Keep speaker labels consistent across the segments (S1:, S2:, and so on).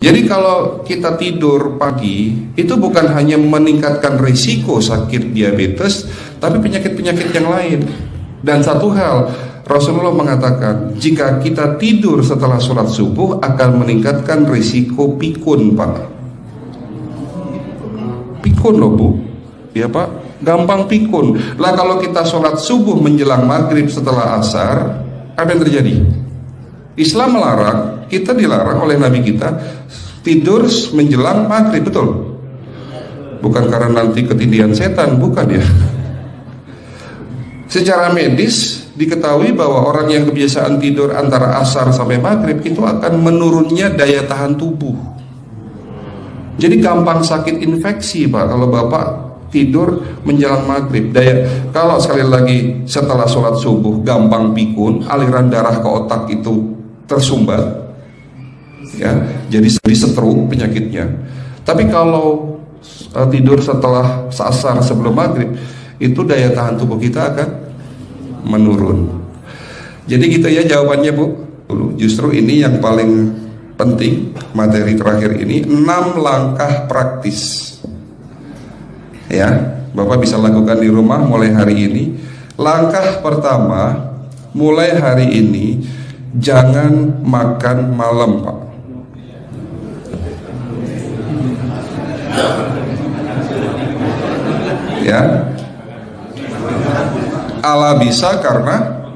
S1: Jadi kalau kita tidur pagi, itu bukan hanya meningkatkan risiko sakit diabetes, tapi penyakit-penyakit yang lain. Dan satu hal, Rasulullah mengatakan, jika kita tidur setelah sholat subuh akan meningkatkan risiko pikun, Pak. Pikun loh, Bu. Ya, Pak, gampang pikun. Lah kalau kita sholat subuh menjelang maghrib setelah asar, apa yang terjadi? Islam melarang, kita dilarang oleh Nabi kita tidur menjelang maghrib, betul? Bukan karena nanti ketidian setan, bukan ya. Secara medis diketahui bahwa orang yang kebiasaan tidur antara asar sampai maghrib itu akan menurunnya daya tahan tubuh. Jadi gampang sakit infeksi, Pak, kalau Bapak tidur menjelang maghrib. Kalau sekali lagi setelah sholat subuh gampang pikun, aliran darah ke otak itu tersumbat, ya, jadi stroke penyakitnya. Tapi kalau tidur setelah asar sebelum maghrib, itu daya tahan tubuh kita akan menurun. Jadi gitu ya jawabannya, Bu. Justru ini yang paling penting, materi terakhir ini 6 langkah praktis. Ya, Bapak bisa lakukan di rumah mulai hari ini. Langkah pertama, mulai hari ini jangan makan malam, Pak. Ya, ala bisa karena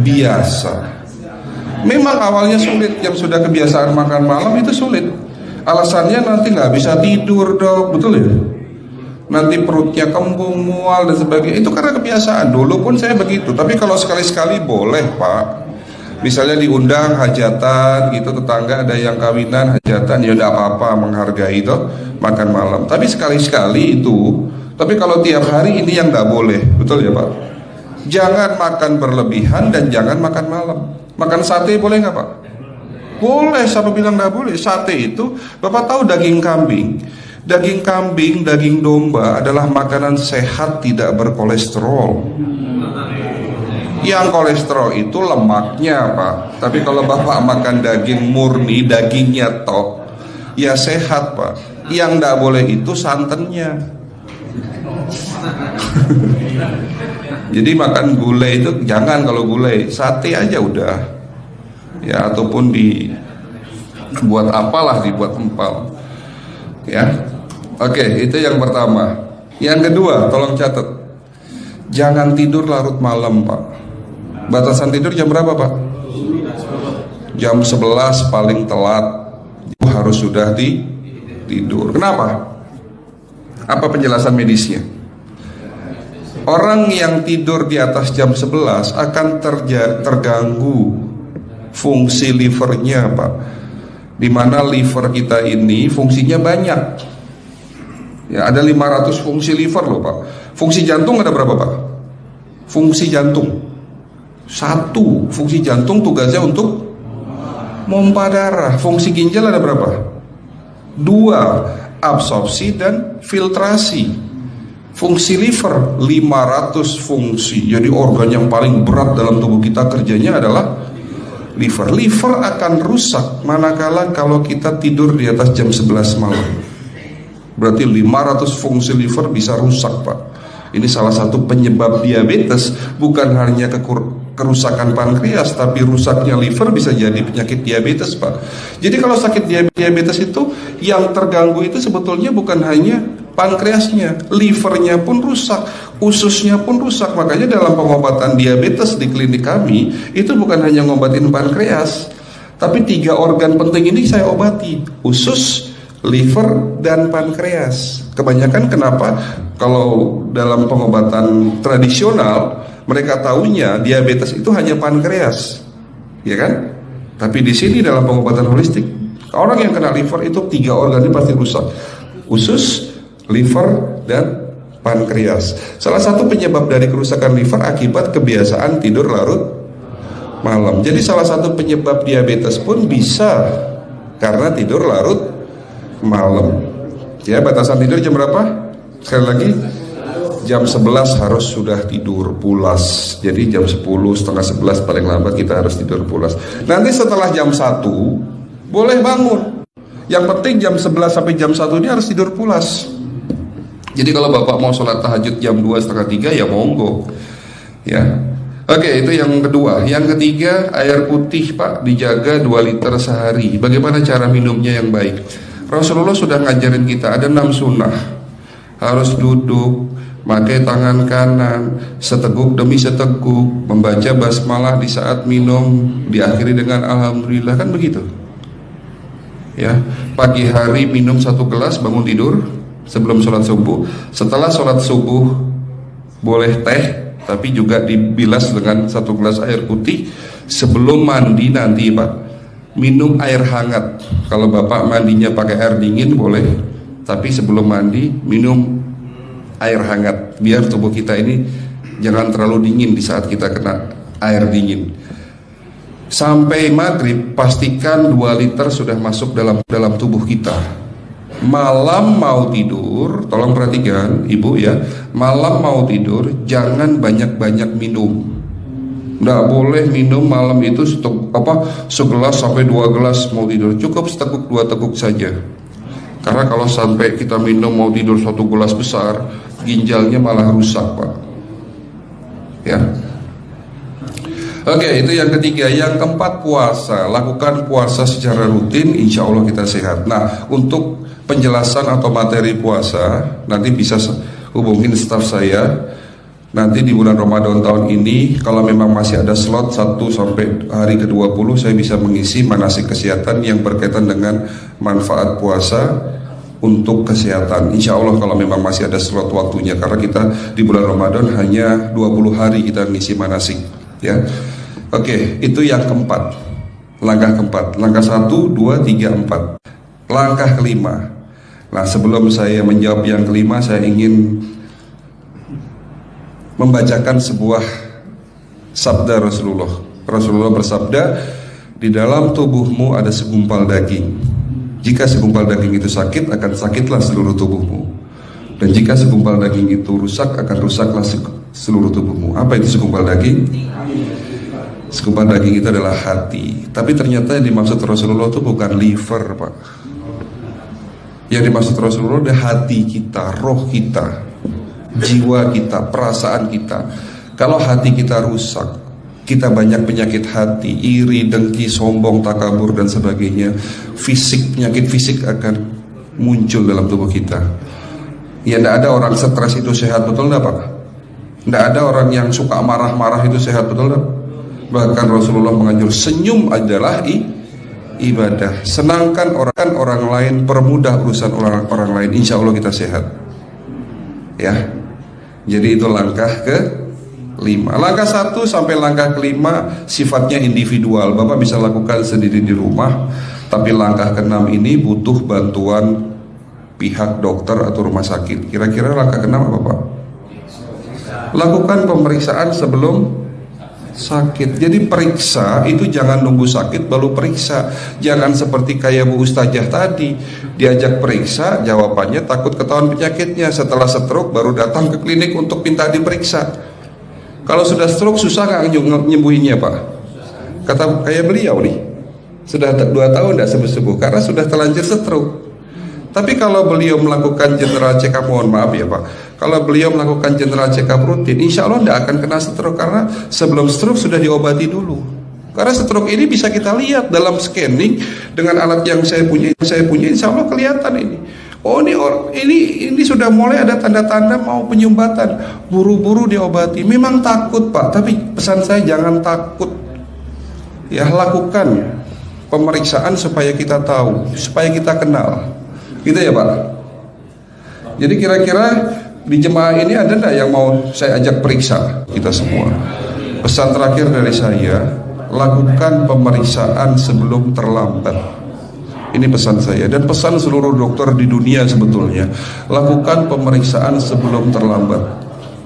S1: biasa. Memang awalnya sulit, yang sudah kebiasaan makan malam itu sulit. Alasannya nanti nggak bisa tidur, Dok, betul ya? Nanti perutnya kembung, mual dan sebagainya. Itu karena kebiasaan. Dulu pun saya begitu. Tapi kalau sekali-sekali boleh, Pak. Misalnya diundang hajatan gitu, tetangga ada yang kawinan hajatan, ya udah apa-apa, menghargai itu makan malam. Tapi sekali-sekali itu. Tapi kalau tiap hari ini yang nggak boleh, betul ya, Pak? Jangan makan berlebihan dan jangan makan malam. Makan sate boleh nggak, Pak? Boleh, siapa bilang nggak boleh? Sate itu, Bapak tahu daging kambing. Daging kambing, daging domba adalah makanan sehat, tidak berkolesterol. Yang kolesterol itu lemaknya, Pak. Tapi kalau Bapak makan daging murni, dagingnya tok, ya sehat, Pak. Yang nggak boleh itu santannya. Jadi makan gulai itu jangan, kalau gulai sate aja udah. Ya, ataupun dibuat apalah, dibuat empal. Ya. Oke, itu yang pertama. Yang kedua, tolong catat. Jangan tidur larut malam, Pak. Batasan tidur jam berapa, Pak? Jam 11 paling telat. Harus sudah tidur. Kenapa? Apa penjelasan medisnya? Orang yang tidur di atas jam 11 akan terganggu fungsi livernya, Pak. Dimana liver kita ini fungsinya banyak. Ya, ada 500 fungsi liver loh, Pak. Fungsi jantung ada berapa, Pak? Fungsi jantung 1. Fungsi jantung tugasnya untuk mompa darah. Fungsi ginjal ada berapa? 2. Absorpsi dan filtrasi. Fungsi liver 500 fungsi. Jadi organ yang paling berat dalam tubuh kita kerjanya adalah liver. Liver akan rusak manakala kalau kita tidur di atas jam 11 malam. Berarti 500 fungsi liver bisa rusak, Pak. Ini salah satu penyebab diabetes. Bukan hanya kerusakan pankreas, tapi rusaknya liver bisa jadi penyakit diabetes, Pak. Jadi kalau sakit diabetes itu yang terganggu itu sebetulnya bukan hanya pankreasnya, livernya pun rusak, ususnya pun rusak. Makanya dalam pengobatan diabetes di klinik kami itu bukan hanya ngobatin pankreas, tapi 3 organ penting ini saya obati: usus, liver, dan pankreas. Kebanyakan kenapa? Kalau dalam pengobatan tradisional mereka tahunya diabetes itu hanya pankreas, ya kan? Tapi di sini dalam pengobatan holistik, orang yang kena liver itu 3 organ ini pasti rusak: usus, liver, dan pankreas. Salah satu penyebab dari kerusakan liver akibat kebiasaan tidur larut malam. Jadi salah satu penyebab diabetes pun bisa karena tidur larut malam. Ya, batasan tidur jam berapa? Sekali lagi, jam 11 harus sudah tidur pulas. Jadi jam 10, setengah 11 paling lambat kita harus tidur pulas. Nanti setelah jam 1 boleh bangun. Yang penting jam 11 sampai jam 1 ini harus tidur pulas. Jadi kalau Bapak mau sholat tahajud jam 2, setengah 3 ya monggo. Ya. Oke, itu yang kedua. Yang ketiga, air putih Pak dijaga 2 liter sehari. Bagaimana cara minumnya yang baik? Rasulullah sudah ngajarin kita ada 6 sunnah. Harus duduk, pakai tangan kanan, seteguk demi seteguk, membaca basmalah di saat minum, diakhiri dengan alhamdulillah, kan begitu. Ya, pagi hari minum 1 gelas, bangun tidur sebelum sholat subuh. Setelah sholat subuh boleh teh, tapi juga dibilas dengan 1 gelas air putih. Sebelum mandi nanti Pak, minum air hangat. Kalau Bapak mandinya pakai air dingin boleh, tapi sebelum mandi minum air hangat, biar tubuh kita ini jangan terlalu dingin di saat kita kena air dingin. Sampai maghrib pastikan 2 liter sudah masuk dalam tubuh kita. Malam mau tidur, tolong perhatikan Ibu ya, malam mau tidur jangan banyak-banyak minum. Nggak boleh minum malam itu segelas sampai 2 gelas mau tidur. Cukup seteguk 2 teguk saja. Karena kalau sampai kita minum mau tidur 1 gelas besar, ginjalnya malah rusak Pak. Ya. Oke, itu yang ketiga. Yang keempat, puasa. Lakukan puasa secara rutin, insya Allah kita sehat. Nah, untuk penjelasan atau materi puasa, nanti bisa hubungin staf saya. Nanti di bulan Ramadan tahun ini, kalau memang masih ada slot 1 sampai hari ke-20, saya bisa mengisi manasik kesehatan yang berkaitan dengan manfaat puasa untuk kesehatan. Insya Allah kalau memang masih ada slot waktunya, karena kita di bulan Ramadan hanya 20 hari kita mengisi manasik. Ya, oke, itu yang keempat. Langkah keempat. Langkah 1, 2, 3, 4. Langkah kelima. Nah, sebelum saya menjawab yang kelima, saya ingin membacakan sebuah sabda Rasulullah. Rasulullah bersabda, di dalam tubuhmu ada segumpal daging. Jika segumpal daging itu sakit, akan sakitlah seluruh tubuhmu. Dan jika segumpal daging itu rusak, akan rusaklah seluruh tubuhmu. Apa itu segumpal daging? Segumpal daging itu adalah hati. Tapi ternyata yang dimaksud Rasulullah itu bukan liver Pak. Yang dimaksud Rasulullah adalah hati kita, roh kita, jiwa kita, perasaan kita. Kalau hati kita rusak, kita banyak penyakit hati, iri, dengki, sombong, takabur dan sebagainya. Penyakit fisik akan muncul dalam tubuh kita. Ya, tidak ada orang stres itu sehat, betul tidak Pak? Tidak ada orang yang suka marah-marah itu sehat, betul tidak? Bahkan Rasulullah menganjur senyum adalah ibadah. Senangkan orang lain, permudah urusan orang lain, insya Allah kita sehat. Ya, jadi itu langkah ke-5. Langkah 1 sampai langkah ke-5 sifatnya individual, Bapak bisa lakukan sendiri di rumah. Tapi langkah ke-6 ini butuh bantuan pihak dokter atau rumah sakit. Kira-kira langkah ke-6 apa Pak? Lakukan pemeriksaan sebelum sakit. Jadi periksa itu jangan nunggu sakit baru periksa. Jangan seperti kayak Bu Ustazah tadi, diajak periksa, jawabannya takut ketahuan penyakitnya. Setelah stroke baru datang ke klinik untuk minta diperiksa. Kalau sudah stroke susah nggak nyembuhinnya Pak? Kata kayak beliau nih, sudah 2 tahun tidak sembuh-sembuh karena sudah terlanjur stroke. Tapi kalau beliau melakukan general check up, mohon maaf ya Pak, kalau beliau melakukan general check up rutin, insya Allah tidak akan kena stroke, karena sebelum stroke sudah diobati dulu. Karena stroke ini bisa kita lihat dalam scanning dengan alat yang saya punya, insya Allah kelihatan ini. Oh ini sudah mulai ada tanda-tanda mau penyumbatan, buru-buru diobati. Memang takut Pak, tapi pesan saya jangan takut. Ya, lakukan pemeriksaan supaya kita tahu, supaya kita kenal. Gitu ya Pak. Jadi kira-kira di jemaah ini ada enggak yang mau saya ajak periksa kita semua? Pesan terakhir dari saya, lakukan pemeriksaan sebelum terlambat. Ini pesan saya dan pesan seluruh dokter di dunia sebetulnya. Lakukan pemeriksaan sebelum terlambat.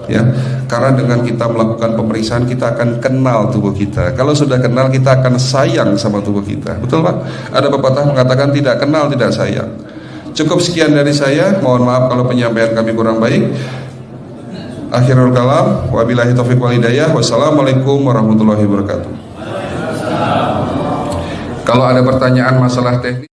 S1: Ya, karena dengan kita melakukan pemeriksaan kita akan kenal tubuh kita. Kalau sudah kenal kita akan sayang sama tubuh kita. Betul Pak? Ada pepatah mengatakan tidak kenal tidak sayang. Cukup sekian dari saya. Mohon maaf kalau penyampaian kami kurang baik. Akhirul kalam, wabillahi taufiq wal hidayah. Wassalamualaikum warahmatullahi wabarakatuh. Kalau ada pertanyaan masalah teknis